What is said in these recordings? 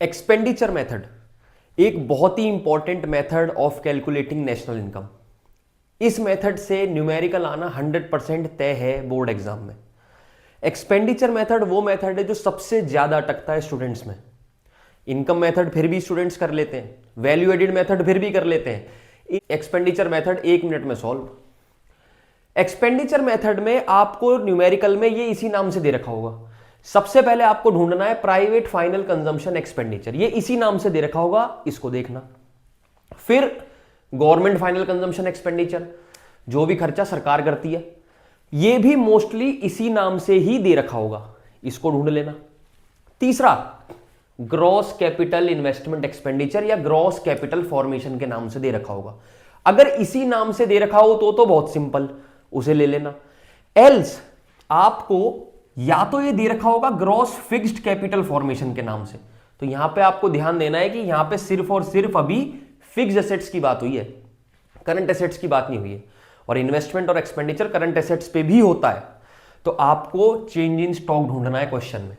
Expenditure method एक बहुत ही important method of calculating national income. इस मेथड से न्यूमेरिकल आना 100% तय है बोर्ड एग्जाम में। एक्सपेंडिचर मेथड वो मेथड है जो सबसे ज्यादा अटकता है स्टूडेंट्स में। इनकम मेथड फिर भी स्टूडेंट्स कर लेते हैं, वैल्यू एडिड मेथड फिर भी कर लेते हैं, एक्सपेंडिचर मेथड 1 मिनट में सॉल्व। एक्सपेंडिचर मेथड में आपको न्यूमेरिकल में ये इसी नाम से दे रखा होगा। सबसे पहले आपको ढूंढना है प्राइवेट फाइनल कंजम्पशन एक्सपेंडिचर, ये इसी नाम से दे रखा होगा, इसको देखना। फिर गवर्नमेंट फाइनल कंजम्पशन एक्सपेंडिचर, जो भी खर्चा सरकार करती है, ये भी मोस्टली इसी नाम से ही दे रखा होगा, इसको ढूंढ लेना। तीसरा ग्रॉस कैपिटल इन्वेस्टमेंट एक्सपेंडिचर या ग्रॉस कैपिटल फॉर्मेशन के नाम से दे रखा होगा। अगर इसी नाम से दे रखा हो तो बहुत सिंपल, उसे ले लेना। एल्स आपको या तो ये दे रखा होगा ग्रॉस फिक्स्ड कैपिटल फॉर्मेशन के नाम से, तो यहां पे आपको ध्यान देना है कि यहां पे सिर्फ और सिर्फ अभी फिक्स्ड एसेट्स की बात हुई है, करंट एसेट्स की बात नहीं हुई है। और इन्वेस्टमेंट और एक्सपेंडिचर करंट एसेट्स पे भी होता है। तो आपको चेंज इन स्टॉक ढूंढना है क्वेश्चन में।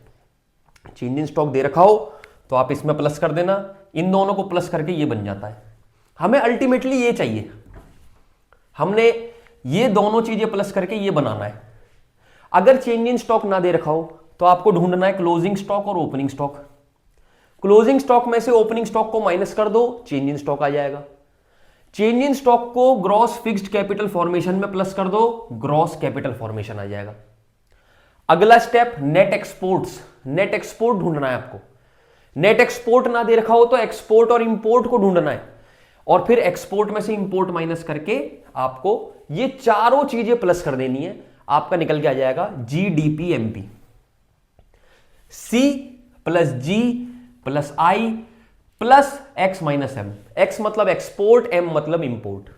चेंज इन स्टॉक दे रखा हो तो आप इसमें प्लस कर देना, इन दोनों को प्लस करके ये बन जाता है। हमें अल्टीमेटली ये चाहिए, हमने ये दोनों चीजें प्लस करके ये बनाना है। अगर चेंज इन स्टॉक ना दे रखा हो तो आपको ढूंढना है क्लोजिंग स्टॉक और ओपनिंग स्टॉक। क्लोजिंग स्टॉक में से ओपनिंग स्टॉक को माइनस कर दो, चेंज इन स्टॉक आ जाएगा। चेंज इन स्टॉक को ग्रॉस फिक्स्ड कैपिटल फॉर्मेशन में प्लस कर दो, ग्रॉस कैपिटल फॉर्मेशन आ जाएगा। अगला step net exports. Net export ढूंढना है आपको। नेट एक्सपोर्ट ना दे रखा हो तो एक्सपोर्ट और इंपोर्ट को ढूंढना है, और फिर एक्सपोर्ट में से इंपोर्ट माइनस करके आपको ये चारों चीजें प्लस कर देनी है। आपका निकल के आ जाएगा GDPMP. C plus G plus I plus X minus M. X मतलब एक्सपोर्ट, एम मतलब इंपोर्ट।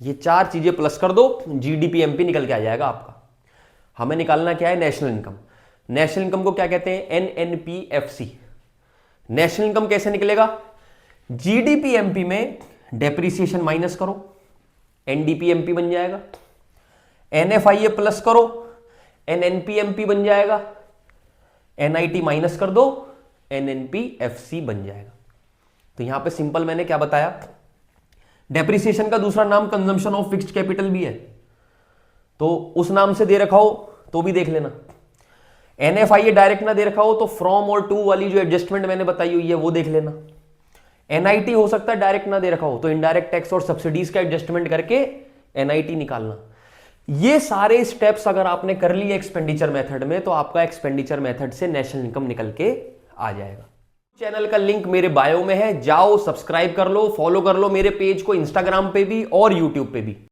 ये चार चीजें प्लस कर दो, जीडीपीएमपी निकल के आ जाएगा आपका। हमें निकालना क्या है? National income. नेशनल इनकम को क्या कहते हैं? एनएनपीएफसी। नेशनल इनकम कैसे निकलेगा? जीडीपीएमपी में डेप्रिसिएशन माइनस करो, एनडीपीएमपी बन जाएगा। एनएफआईए प्लस करो, एनएनपीएमपी बन जाएगा। एनआईटी माइनस कर दो, एनएनपीएफसी बन जाएगा। तो यहां पे सिंपल मैंने क्या बताया, डेप्रिसिएशन का दूसरा नाम कंजम्पशन ऑफ फिक्स्ड कैपिटल भी है, तो उस नाम से दे रखा हो तो भी देख लेना। एनएफआईए डायरेक्ट ना दे रखा हो तो फ्रॉम और टू वाली जो एडजस्टमेंट मैंने बताई हुई है वो देख लेना। एनआईटी हो सकता है डायरेक्ट ना दे रखा हो तो इनडायरेक्ट टैक्स और सब्सिडीज का एडजस्टमेंट करके एनआईटी निकालना। ये सारे स्टेप्स अगर आपने कर लिए एक्सपेंडिचर मेथड में तो आपका एक्सपेंडिचर मेथड से नेशनल इनकम निकल के आ जाएगा। चैनल का लिंक मेरे बायो में है, जाओ सब्सक्राइब कर लो, फॉलो कर लो मेरे पेज को इंस्टाग्राम पे भी और यूट्यूब पे भी।